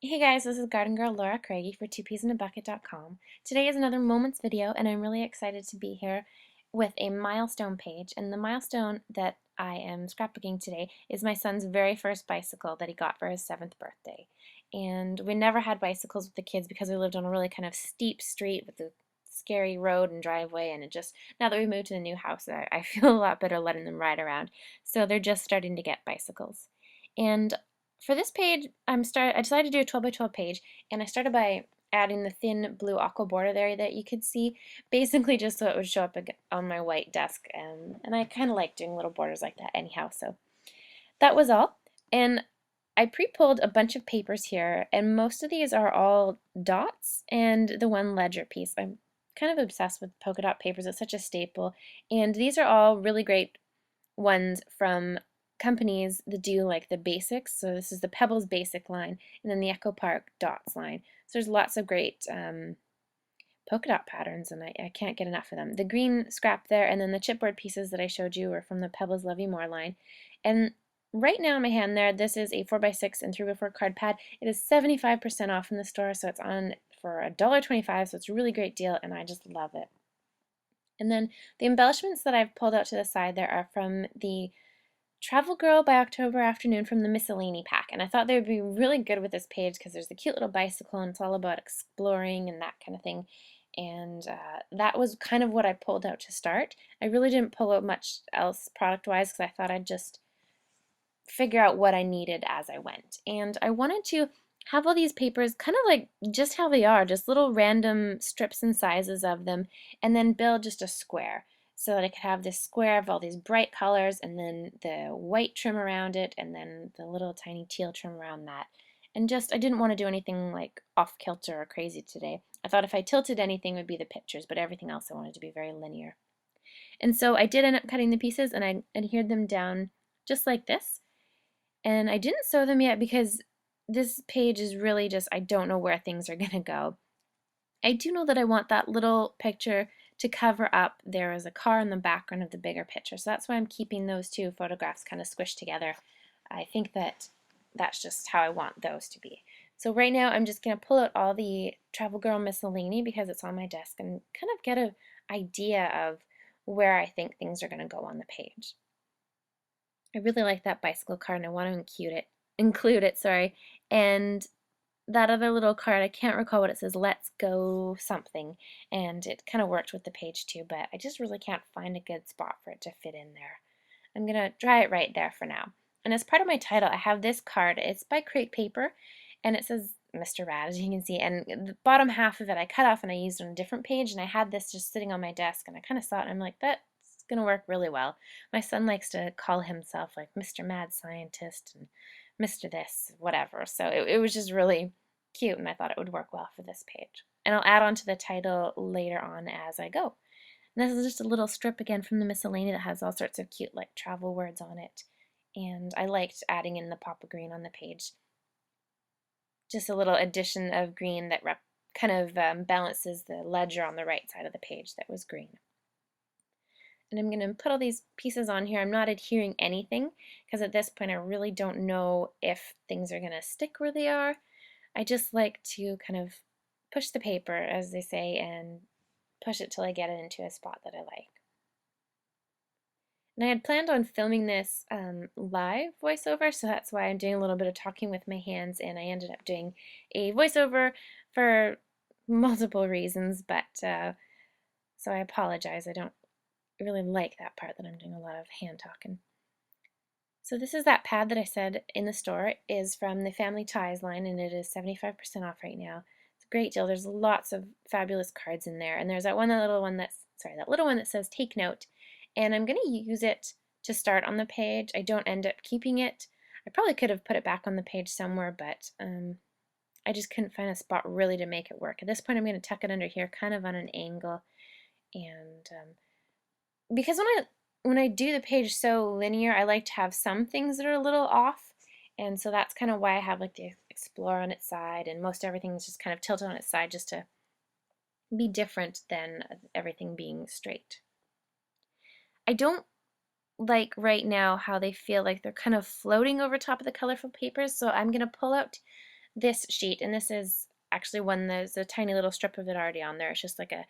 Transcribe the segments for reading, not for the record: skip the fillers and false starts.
Hey guys, this is Garden Girl Laura Craigie for twopeasindabucket.com. Today is another Moments video, and I'm really excited to be here with a milestone page. And the milestone that I am scrapbooking today is my son's very first bicycle that he got for his 7th birthday. And we never had bicycles with the kids because we lived on a really kind of steep street with a scary road and driveway, and now that we moved to the new house, I feel a lot better letting them ride around. So they're just starting to get bicycles. And for this page, I decided to do a 12 by 12 page, and I started by adding the thin blue aqua border there that you could see, basically just so it would show up on my white desk, and I kind of like doing little borders like that anyhow, so that was all. And I pre-pulled a bunch of papers here, and most of these are all dots and the one ledger piece. I'm kind of obsessed with polka dot papers. It's such a staple, and these are all really great ones from companies that do like the basics. So this is the Pebbles basic line, and then the Echo Park dots line. So there's lots of great polka dot patterns, and I can't get enough of them. The green scrap there, and then the chipboard pieces that I showed you are from the Pebbles Levy More line. And right now in my hand there, this is a 4x6 and 3x4 card pad. It is 75% off in the store, so it's on for $1.25, so it's a really great deal, and I just love it. And then the embellishments that I've pulled out to the side there are from the Travel Girl by October Afternoon from the Miscellany pack. And I thought they would be really good with this page because there's the cute little bicycle and it's all about exploring and that kind of thing. And that was kind of what I pulled out to start. I really didn't pull out much else product-wise because I thought I'd just figure out what I needed as I went. And I wanted to have all these papers kind of like just how they are, just little random strips and sizes of them, and then build just a square so that I could have this square of all these bright colors and then the white trim around it and then the little tiny teal trim around that. And just, I didn't want to do anything like off kilter or crazy today. I thought if I tilted anything it would be the pictures, but everything else I wanted to be very linear. And so I did end up cutting the pieces and I adhered them down just like this. And I didn't sew them yet because this page is really just, I don't know where things are going to go. I do know that I want that little picture to cover up. There is a car in the background of the bigger picture, so that's why I'm keeping those two photographs kind of squished together. I think that that's just how I want those to be. So right now I'm just going to pull out all the Travel Girl miscellany because it's on my desk and kind of get an idea of where I think things are going to go on the page. I really like that bicycle card and I want to include it, sorry. And that other little card, I can't recall what it says, let's go something, and it kind of worked with the page too, but I just really can't find a good spot for it to fit in there. I'm gonna try it right there for now. And as part of my title, I have this card. It's by Crate Paper, and it says Mr.Rad, as you can see, and the bottom half of it I cut off and I used on a different page, and I had this just sitting on my desk, and I kind of saw it, and I'm like, that's gonna work really well. My son likes to call himself like Mr. Mad Scientist and Mr. This, whatever, so it was just really cute, and I thought it would work well for this page. And I'll add on to the title later on as I go. And this is just a little strip again from the miscellany that has all sorts of cute like travel words on it. And I liked adding in the pop of green on the page. Just a little addition of green that kind of balances the ledger on the right side of the page that was green. And I'm going to put all these pieces on here. I'm not adhering anything because at this point I really don't know if things are going to stick where they are. I just like to kind of push the paper, as they say, and push it till I get it into a spot that I like. And I had planned on filming this live voiceover, so that's why I'm doing a little bit of talking with my hands, and I ended up doing a voiceover for multiple reasons, but so I apologize. I don't really like that part that I'm doing a lot of hand talking. So this is that pad that I said in the store is from the Family Ties line, and it is 75% off right now. It's a great deal. There's lots of fabulous cards in there, and there's that little one that says take note, and I'm going to use it to start on the page. I don't end up keeping it. I probably could have put it back on the page somewhere, but I just couldn't find a spot really to make it work. At this point I'm going to tuck it under here kind of on an angle, and because when I do the page so linear, I like to have some things that are a little off, and so that's kind of why I have like the Explorer on its side, and most everything is just kind of tilted on its side just to be different than everything being straight. I don't like right now how they feel like they're kind of floating over top of the colorful papers, so I'm going to pull out this sheet, and this is actually one, there's a tiny little strip of it already on there. It's just like a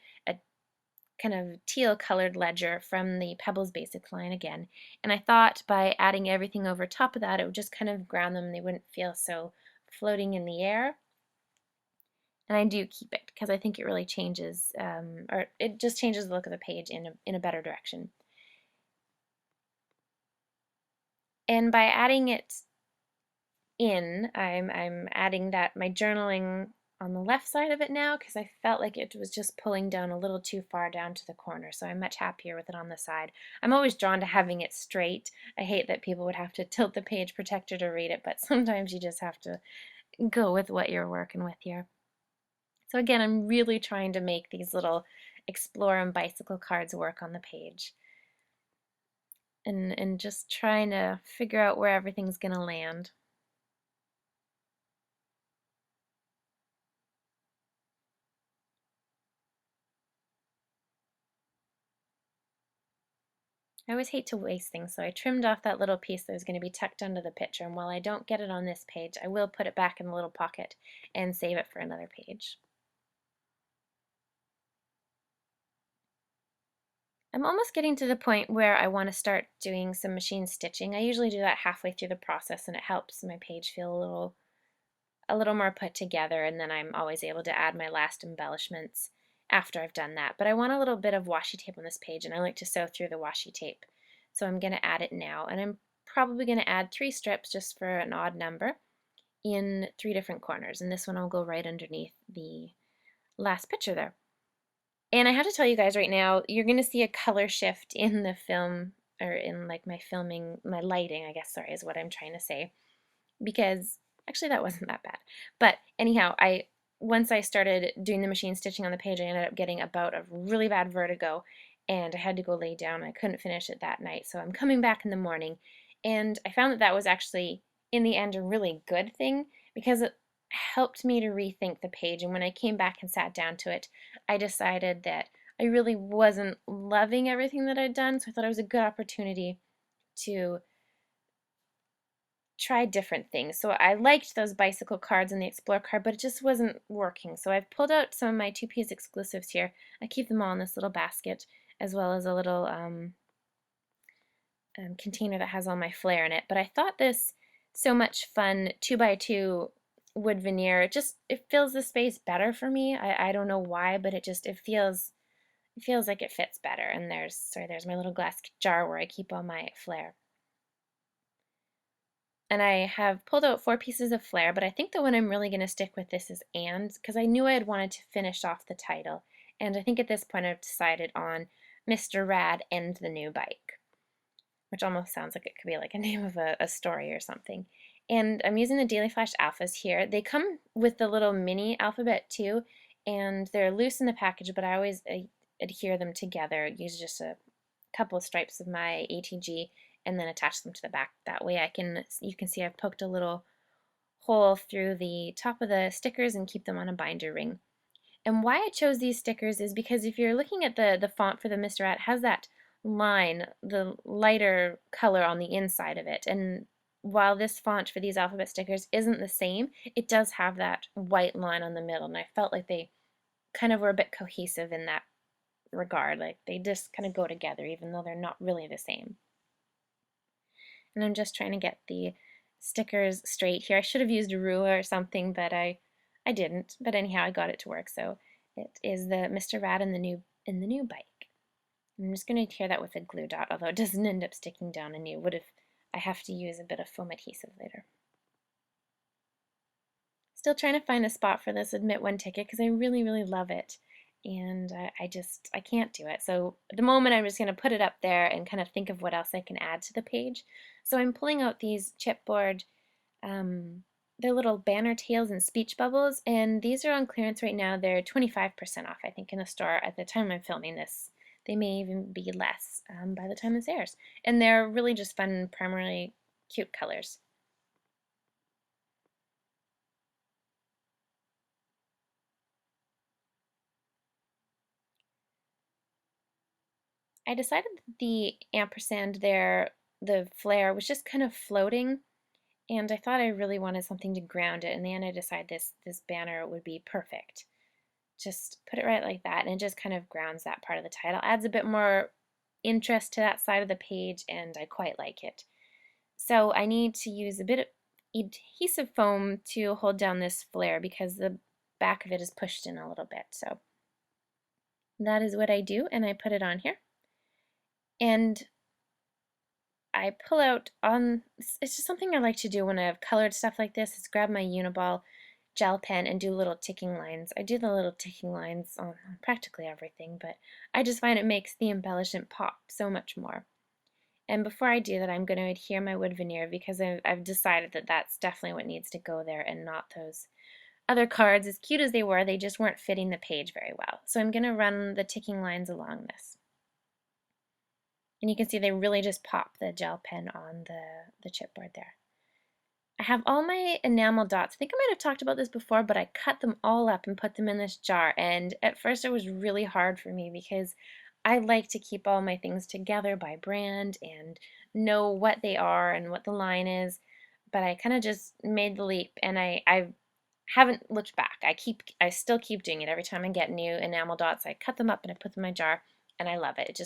kind of teal colored ledger from the Pebbles Basics line again. And I thought by adding everything over top of that, it would just kind of ground them and they wouldn't feel so floating in the air. And I do keep it because I think it really changes, or it just changes the look of the page in a better direction. And by adding it I'm adding that my journaling on the left side of it now because I felt like it was just pulling down a little too far down to the corner, so I'm much happier with it on the side. I'm always drawn to having it straight. I hate that people would have to tilt the page protector to read it, but sometimes you just have to go with what you're working with here. So again, I'm really trying to make these little explore and bicycle cards work on the page. And just trying to figure out where everything's going to land. I always hate to waste things, so I trimmed off that little piece that was going to be tucked under the picture, and while I don't get it on this page, I will put it back in the little pocket and save it for another page. I'm almost getting to the point where I want to start doing some machine stitching. I usually do that halfway through the process, and it helps my page feel a little more put together, and then I'm always able to add my last embellishments after I've done that. But I want a little bit of washi tape on this page, and I like to sew through the washi tape. So I'm going to add it now, and I'm probably going to add 3 strips just for an odd number in 3 different corners, and this one will go right underneath the last picture there. And I have to tell you guys right now, you're going to see a color shift in the film, or in like my filming, my lighting, I guess, sorry, is what I'm trying to say, because actually that wasn't that bad. But anyhow, once I started doing the machine stitching on the page, I ended up getting a bout of really bad vertigo, and I had to go lay down. I couldn't finish it that night, so I'm coming back in the morning, and I found that that was actually, in the end, a really good thing because it helped me to rethink the page. And when I came back and sat down to it, I decided that I really wasn't loving everything that I'd done, so I thought it was a good opportunity to try different things. So I liked those bicycle cards and the Explore card, but it just wasn't working. So I've pulled out some of my two-piece exclusives here. I keep them all in this little basket, as well as a little container that has all my flair in it. But I thought this So Much Fun 2x2 wood veneer, it fills the space better for me. I don't know why, but it feels like it fits better. And there's my little glass jar where I keep all my flair. And I have pulled out 4 pieces of flair, but I think the one I'm really going to stick with this is And, because I knew I had wanted to finish off the title. And I think at this point I've decided on Mr.Rad and the New Bike, which almost sounds like it could be like a name of a story or something. And I'm using the Daily Flash Alphas here. They come with the little mini alphabet too, and they're loose in the package, but I always adhere them together. Use just a couple of stripes of my ATG and then attach them to the back. That way you can see I've poked a little hole through the top of the stickers and keep them on a binder ring. And why I chose these stickers is because if you're looking at the font for the Mr. Rat, it has that line, the lighter color on the inside of it. And while this font for these alphabet stickers isn't the same, it does have that white line on the middle, and I felt like they kind of were a bit cohesive in that regard. Like they just kind of go together even though they're not really the same. And I'm just trying to get the stickers straight here. I should have used a ruler or something, but I didn't. But anyhow, I got it to work. So it is the Mr. Rad and the new bike. I'm just going to adhere that with a glue dot, although it doesn't end up sticking down, and you would if I have to use a bit of foam adhesive later. Still trying to find a spot for this Admit One ticket because I really, really love it. And I can't do it. So at the moment I'm just going to put it up there and kind of think of what else I can add to the page. So I'm pulling out these chipboard, they're little banner tails and speech bubbles, and these are on clearance right now. They're 25% off, I think, in the store at the time I'm filming this. They may even be less by the time this airs. And they're really just fun, primarily cute colors. I decided that the ampersand there, the flare, was just kind of floating, and I thought I really wanted something to ground it. In the end, I decided this banner would be perfect. Just put it right like that, and it just kind of grounds that part of the title. Adds a bit more interest to that side of the page, and I quite like it. So I need to use a bit of adhesive foam to hold down this flare because the back of it is pushed in a little bit. So that is what I do, and I put it on here. And I pull out on, it's just something I like to do when I have colored stuff like this, is grab my Uniball gel pen and do little ticking lines. I do the little ticking lines on practically everything, but I just find it makes the embellishment pop so much more. And before I do that, I'm going to adhere my wood veneer because I've decided that that's definitely what needs to go there and not those other cards. As cute as they were, they just weren't fitting the page very well. So I'm going to run the ticking lines along this. And you can see they really just pop the gel pen on the chipboard there. I have all my enamel dots. I think I might have talked about this before, but I cut them all up and put them in this jar. And at first it was really hard for me because I like to keep all my things together by brand and know what they are and what the line is. But I kind of just made the leap, and I haven't looked back. I still keep doing it. Every time I get new enamel dots, I cut them up and I put them in my jar, and I love it.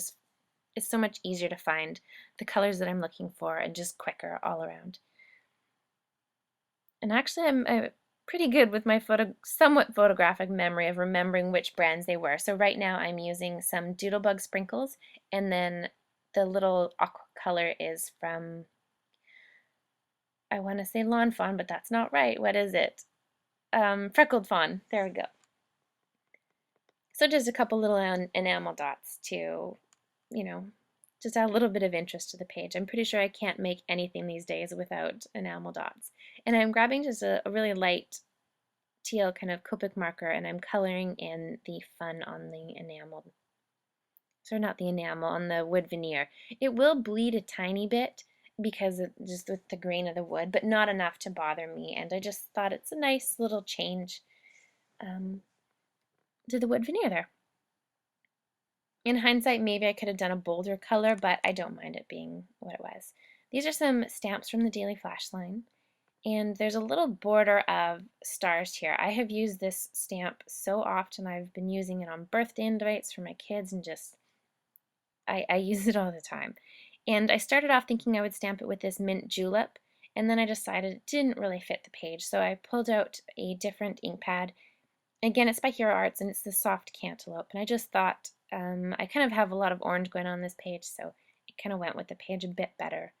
It's so much easier to find the colors that I'm looking for and just quicker all around. And actually, I'm pretty good with my somewhat photographic memory of remembering which brands they were. So right now I'm using some Doodlebug sprinkles, and then the little aqua color is from, I want to say Lawn Fawn, but that's not right. What is it? Freckled Fawn. There we go. So just a couple little enamel dots to, just add a little bit of interest to the page. I'm pretty sure I can't make anything these days without enamel dots. And I'm grabbing just a really light teal kind of Copic marker, and I'm coloring in the fun on the enamel. So not the enamel, on the wood veneer. It will bleed a tiny bit because just with the grain of the wood, but not enough to bother me. And I just thought it's a nice little change to the wood veneer there. In hindsight, maybe I could have done a bolder color, but I don't mind it being what it was. These are some stamps from the Daily Flash line, and there's a little border of stars here. I have used this stamp so often. I've been using it on birthday invites for my kids, and just, I use it all the time. And I started off thinking I would stamp it with this mint julep, and then I decided it didn't really fit the page, so I pulled out a different ink pad. Again, it's by Hero Arts, and it's the soft cantaloupe, and I just thought, I kind of have a lot of orange going on this page, so it kind of went with the page a bit better.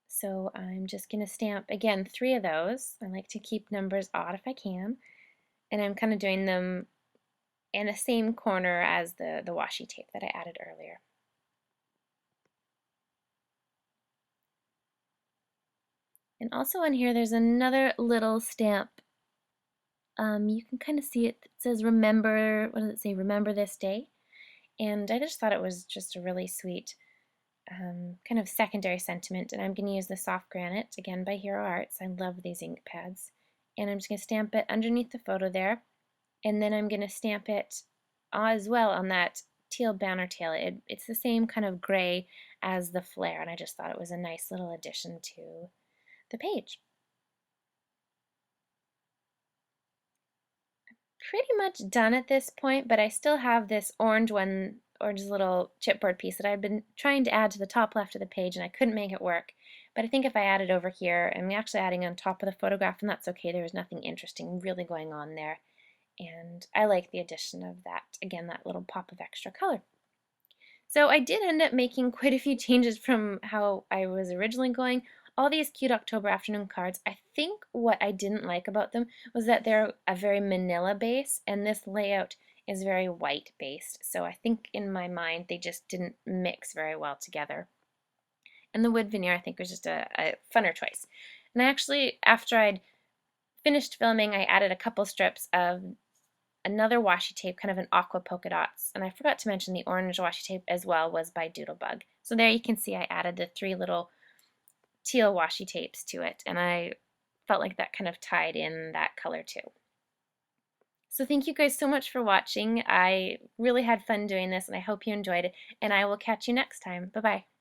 So I'm just going to stamp, again, 3 of those. I like to keep numbers odd if I can, and I'm kind of doing them in the same corner as the washi tape that I added earlier. And also on here, there's another little stamp. You can kind of see it. It says remember, what does it say? Remember this day. And I just thought it was just a really sweet kind of secondary sentiment. And I'm going to use the soft granite, again by Hero Arts. I love these ink pads. And I'm just going to stamp it underneath the photo there. And then I'm going to stamp it as well on that teal banner tail. It's the same kind of gray as the flare, and I just thought it was a nice little addition to the page. Pretty much done at this point, but I still have this orange little chipboard piece that I've been trying to add to the top left of the page, and I couldn't make it work. But I think if I add it over here, I'm actually adding on top of the photograph, and that's okay. There was nothing interesting really going on there. And I like the addition of that, again, that little pop of extra color. So I did end up making quite a few changes from how I was originally going. All these cute October afternoon cards, I think what I didn't like about them was that they're a very manila base, and this layout is very white based. So I think in my mind they just didn't mix very well together. And the wood veneer I think was just a funner choice. And I actually, after I'd finished filming, I added a couple strips of another washi tape, kind of an aqua polka dots, and I forgot to mention the orange washi tape as well was by Doodlebug. So there you can see I added the 3 little teal washi tapes to it, and I felt like that kind of tied in that color too. So thank you guys so much for watching. I really had fun doing this, and I hope you enjoyed it, and I will catch you next time. Bye-bye.